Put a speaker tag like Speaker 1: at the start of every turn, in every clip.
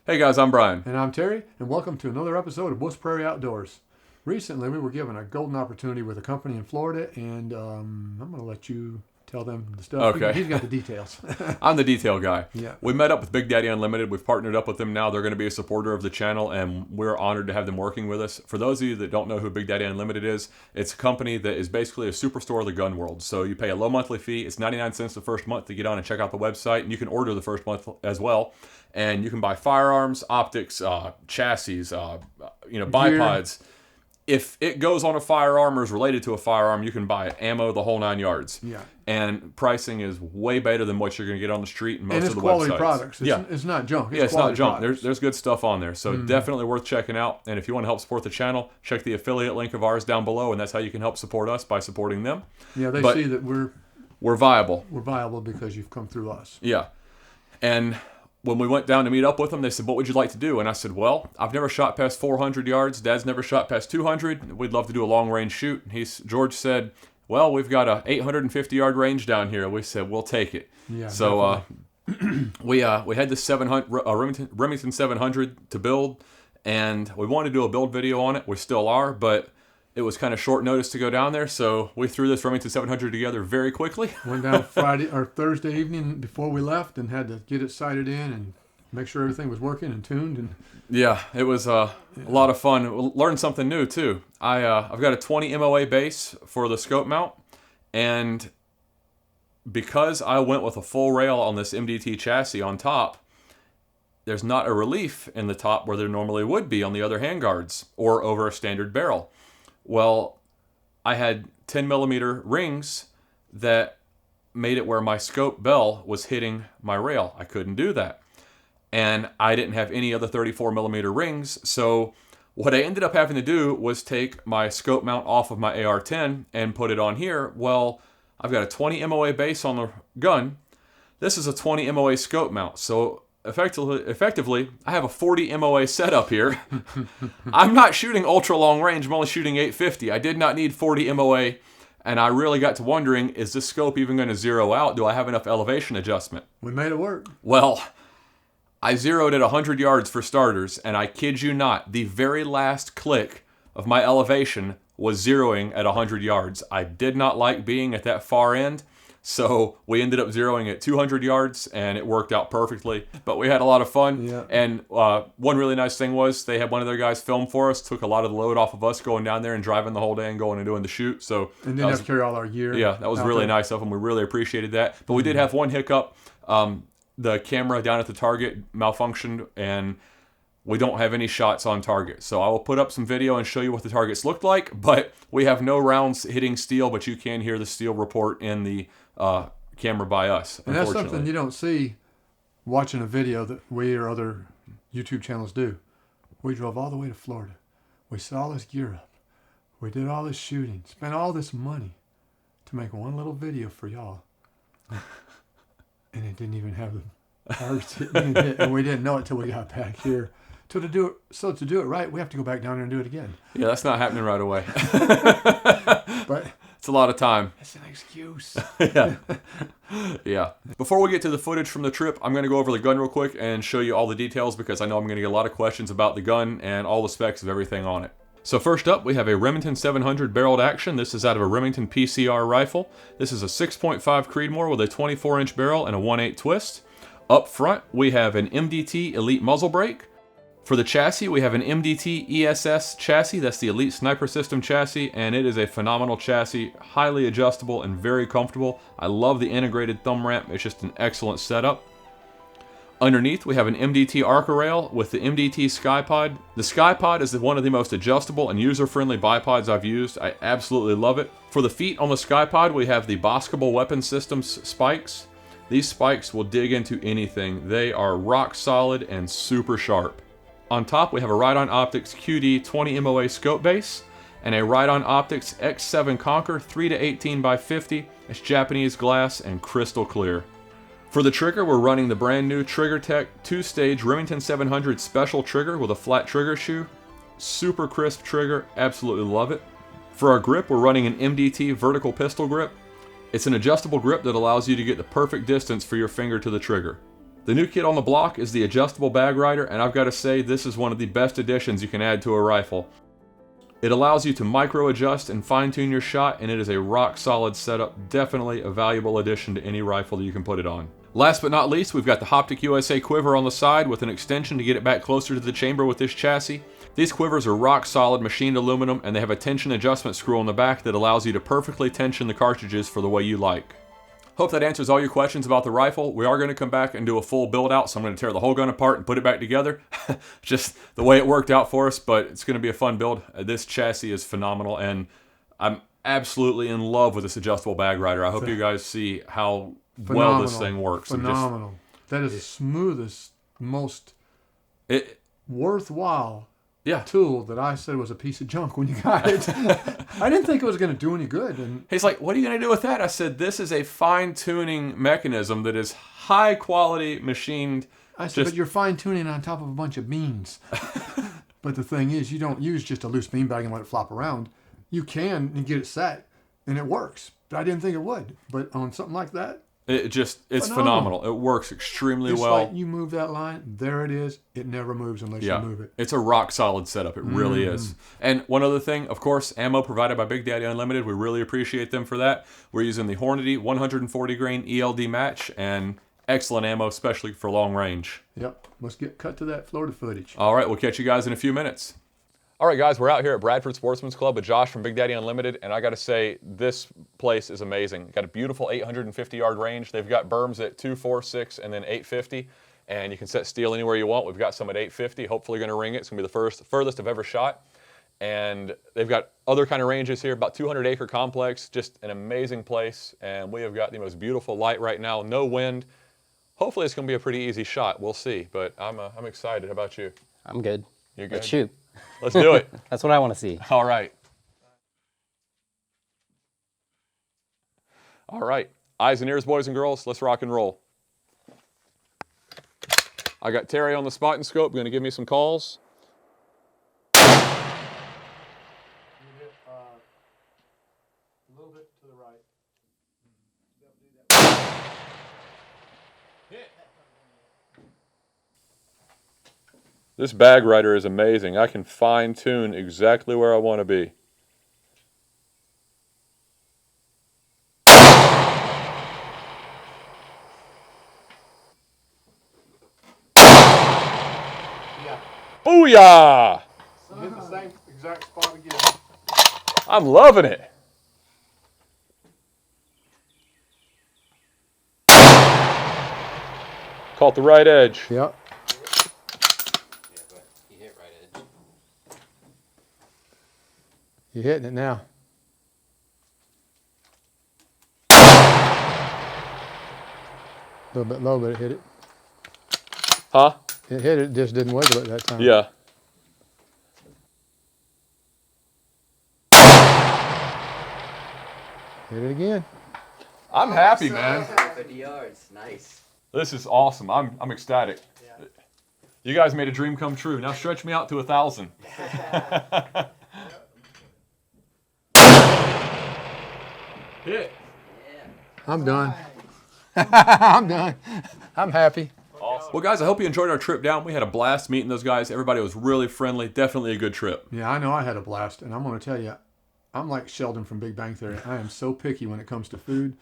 Speaker 1: Hey guys, I'm Brian.
Speaker 2: And I'm Terry, and welcome to another episode of Wolf's Prairie Outdoors. Recently, we were given a golden opportunity with a company in Florida, and I'm going to let you tell them the stuff.
Speaker 1: Okay.
Speaker 2: He's got the details.
Speaker 1: I'm the detail guy.
Speaker 2: Yeah.
Speaker 1: We met up with Big Daddy Unlimited. We've partnered up with them now. They're going to be a supporter of the channel, and we're honored to have them working with us. For those of you that don't know who Big Daddy Unlimited is, it's a company that is basically a superstore of the gun world. So you pay a low monthly fee. It's 99 cents the first month to get on and check out the website, and you can order the first month as well. And you can buy firearms, optics, chassis, bipods. If it goes on a firearm or is related to a firearm, you can buy it, ammo, the whole 9 yards.
Speaker 2: Yeah.
Speaker 1: And pricing is way better than what you're going to get on the street and most of the
Speaker 2: quality
Speaker 1: websites.
Speaker 2: products.
Speaker 1: Yeah.
Speaker 2: It's not junk.
Speaker 1: It's not junk.
Speaker 2: Products.
Speaker 1: There's good stuff on there. So definitely worth checking out. And if you want to help support the channel, check the affiliate link of ours down below, and that's how you can help support us by supporting them.
Speaker 2: Yeah, they
Speaker 1: But
Speaker 2: see that
Speaker 1: we're viable.
Speaker 2: we're viable because you've come through us.
Speaker 1: Yeah. And when we went down to meet up with them, they said, what would you like to do? And I said, well, I've never shot past 400 yards. Dad's never shot past 200. We'd love to do a long-range shoot. George said, well, we've got a 850-yard range down here. We said, we'll take it.
Speaker 2: Yeah.
Speaker 1: So we had this 700 Remington 700 to build, and we wanted to do a build video on it. We still are, but it was kind of short notice to go down there, so we threw this Remington 700 together very quickly.
Speaker 2: Went down Friday or Thursday evening before we left and had to get it sighted in and make sure everything was working and tuned. And
Speaker 1: yeah, it was a lot of fun. Learned something new too. I've got a 20 MOA base for the scope mount, and because I went with a full rail on this MDT chassis on top, there's not a relief in the top where there normally would be on the other handguards or over a standard barrel. Well, I had 10 millimeter rings that made it where my scope bell was hitting my rail. I couldn't do that. And I didn't have any other 34 millimeter rings. So what I ended up having to do was take my scope mount off of my AR-10 and put it on here. Well, I've got a 20 MOA base on the gun. This is a 20 MOA scope mount. So effectively, I have a 40 MOA setup here. I'm not shooting ultra long range. I'm only shooting 850. I did not need 40 MOA, and I really got to wondering, is this scope even going to zero out? Do I have enough elevation adjustment?
Speaker 2: we made it work.
Speaker 1: Well, I zeroed at 100 yards for starters, and I kid you not, the very last click of my elevation was zeroing at 100 yards. I did not like being at that far end. So we ended up zeroing at 200 yards, and it worked out perfectly. But we had a lot of fun.
Speaker 2: Yeah.
Speaker 1: And one really nice thing was they had one of their guys film for us, took a lot of the load off of us going down there and driving the whole day and going and doing the shoot. So
Speaker 2: And didn't have to carry all our gear.
Speaker 1: yeah, that was really nice of them. We really appreciated that. But we did have one hiccup. The camera down at the target malfunctioned, and we don't have any shots on target. So I will put up some video and show you what the targets looked like, but we have no rounds hitting steel, but you can hear the steel report in the camera by us,
Speaker 2: And that's something you don't see watching a video that we or other YouTube channels do. We drove all the way to Florida. We set all this gear up. We did all this shooting, spent all this money to make one little video for y'all. And it didn't even have the targets hitting it, and we didn't know it till we got back here. So to do it right, we have to go back down there and do it again.
Speaker 1: Yeah, that's not happening right away.
Speaker 2: But
Speaker 1: it's a lot of time.
Speaker 2: it's an excuse.
Speaker 1: Yeah. Yeah. Before we get to the footage from the trip, I'm going to go over the gun real quick and show you all the details because I know I'm going to get a lot of questions about the gun and all the specs of everything on it. So first up, we have a Remington 700 barreled action. This is out of a Remington PCR rifle. This is a 6.5 Creedmoor with a 24-inch barrel and a 1/8 twist. Up front, we have an MDT Elite muzzle brake. For the chassis, we have an MDT ESS chassis. That's the Elite Sniper System chassis, and it is a phenomenal chassis, highly adjustable and very comfortable. I love the integrated thumb ramp. It's just an excellent setup. Underneath, we have an MDT Arca rail with the MDT SkyPod. The SkyPod is one of the most adjustable and user-friendly bipods I've used. I absolutely love it. For the feet on the SkyPod, we have the Boskable Weapon Systems spikes. These spikes will dig into anything. They are rock solid and super sharp. On top, we have a Ride-On Optics QD 20 MOA scope base and a Ride-On Optics X7 Conquer 3-18x50. It's Japanese glass and crystal clear. For the trigger, we're running the brand new TriggerTech 2-stage Remington 700 special trigger with a flat trigger shoe. Super crisp trigger, absolutely love it. For our grip, we're running an MDT vertical pistol grip. It's an adjustable grip that allows you to get the perfect distance for your finger to the trigger. The new kid on the block is the adjustable bag rider, and I've got to say this is one of the best additions you can add to a rifle. It allows you to micro adjust and fine tune your shot, and it is a rock solid setup. Definitely a valuable addition to any rifle that you can put it on. Last but not least, we've got the Hoptic USA quiver on the side with an extension to get it back closer to the chamber with this chassis. These quivers are rock solid machined aluminum, and they have a tension adjustment screw on the back that allows you to perfectly tension the cartridges for the way you like. Hope that answers all your questions about the rifle. We are going to come back and do a full build out, so I'm going to tear the whole gun apart and put it back together. Just the way it worked out for us, but it's going to be a fun build. This chassis is phenomenal, and I'm absolutely in love with this adjustable bag rider. I hope you guys see how well this thing works.
Speaker 2: Phenomenal. That is the smoothest, most worthwhile tool that I said was a piece of junk when you got it. I didn't think it was going to do any good. And
Speaker 1: he's like, what are you going to do with that? I said, this is a fine-tuning mechanism that is high-quality machined.
Speaker 2: I said, but you're fine-tuning on top of a bunch of beans. But the thing is, you don't use just a loose bean bag and let it flop around. You can and get it set, and it works. But I didn't think it would. But on something like that,
Speaker 1: it's phenomenal. It works extremely well.
Speaker 2: Like you move that line, there it is. It never moves unless you move it.
Speaker 1: It's a rock solid setup. It really is. And one other thing, of course, ammo provided by Big Daddy Unlimited. We really appreciate them for that. We're using the Hornady 140 grain ELD match, and excellent ammo, especially for long range.
Speaker 2: Yep. Let's get cut to that Florida footage.
Speaker 1: All right, we'll catch you guys in a few minutes. All right, guys, we're out here at Bradford Sportsman's Club with Josh from Big Daddy Unlimited, and I got to say, this place is amazing. Got a beautiful 850-yard range. They've got berms at 2, 4, 6, and then 850, and you can set steel anywhere you want. We've got some at 850. Hopefully going to ring it. It's going to be the furthest I've ever shot. And they've got other kind of ranges here, about 200-acre complex, just an amazing place, and we have got the most beautiful light right now, no wind. Hopefully it's going to be a pretty easy shot. We'll see, but I'm excited. How about you?
Speaker 3: I'm good.
Speaker 1: You're good?
Speaker 3: Let's shoot.
Speaker 1: Let's do it.
Speaker 3: That's what I want to see.
Speaker 1: All right. All right. Eyes and ears, boys and girls. Let's rock and roll. I got Terry on the spot and scope. Going to give me some calls.
Speaker 2: A little bit to the right.
Speaker 1: This bag rider is amazing. I can fine tune exactly where I want to be. Booyah!
Speaker 2: You hit the same exact spot again.
Speaker 1: I'm loving it. Caught the right edge.
Speaker 2: Yep. You're hitting it now. A little bit low, but it hit it.
Speaker 1: Huh?
Speaker 2: It hit it, just didn't wiggle it that time.
Speaker 1: Yeah.
Speaker 2: Hit it again.
Speaker 1: I'm happy, man.
Speaker 3: 50 yards, nice.
Speaker 1: This is awesome. I'm ecstatic. Yeah. You guys made a dream come true. Now stretch me out to 1,000. Hit.
Speaker 2: I'm done. I'm done. I'm happy.
Speaker 1: Awesome. Well, guys, I hope you enjoyed our trip down. We had a blast meeting those guys. Everybody was really friendly. Definitely a good trip.
Speaker 2: Yeah, I know I had a blast. And I'm going to tell you, I'm like Sheldon from Big Bang Theory. I am so picky when it comes to food.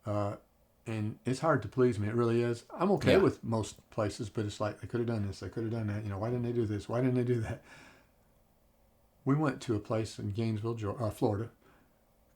Speaker 2: And it's hard to please me. It really is. I'm okay with most places, but it's like, they could have done this. They could have done that. You know, why didn't they do this? Why didn't they do that? We went to a place in Gainesville, Florida,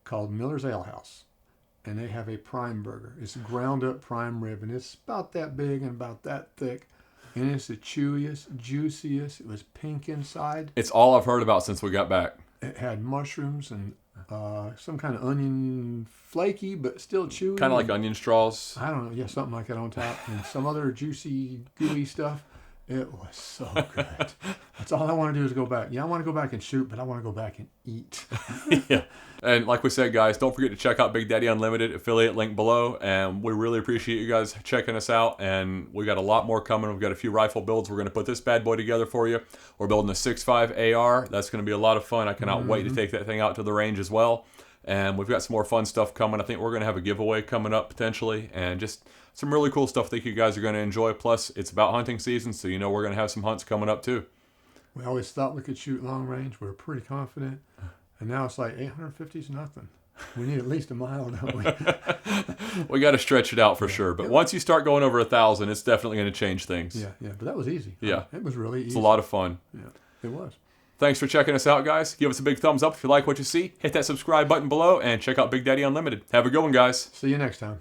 Speaker 2: called Miller's Ale House. And they have a prime burger. It's a ground up prime rib, and it's about that big and about that thick. And it's the chewiest, juiciest. It was pink inside.
Speaker 1: It's all I've heard about since we got back.
Speaker 2: It had mushrooms and some kind of onion, flaky but still chewy.
Speaker 1: Kind of like onion straws.
Speaker 2: I don't know, yeah, something like that on top. And some other juicy, gooey stuff. It was so good. That's all I want to do is go back. Yeah, I want to go back and shoot, but I want to go back and eat.
Speaker 1: Yeah. And like we said, guys, don't forget to check out Big Daddy Unlimited, affiliate link below. And we really appreciate you guys checking us out. And we got a lot more coming. We've got a few rifle builds. We're going to put this bad boy together for you. We're building a 6.5 AR. That's going to be a lot of fun. I cannot wait to take that thing out to the range as well. And we've got some more fun stuff coming. I think we're going to have a giveaway coming up potentially, and just some really cool stuff I think you guys are going to enjoy. Plus, it's about hunting season, so you know we're going to have some hunts coming up too.
Speaker 2: We always thought we could shoot long range. We were pretty confident. And now it's like 850 is nothing. We need at least a mile, don't we?
Speaker 1: We got to stretch it out for sure. But once you start going over 1,000, it's definitely going to change things.
Speaker 2: Yeah. But that was easy.
Speaker 1: Yeah.
Speaker 2: It was really easy.
Speaker 1: It's a lot of fun.
Speaker 2: Yeah, it was.
Speaker 1: Thanks for checking us out, guys. Give us a big thumbs up if you like what you see. Hit that subscribe button below and check out Big Daddy Unlimited. Have a good one, guys.
Speaker 2: See you next time.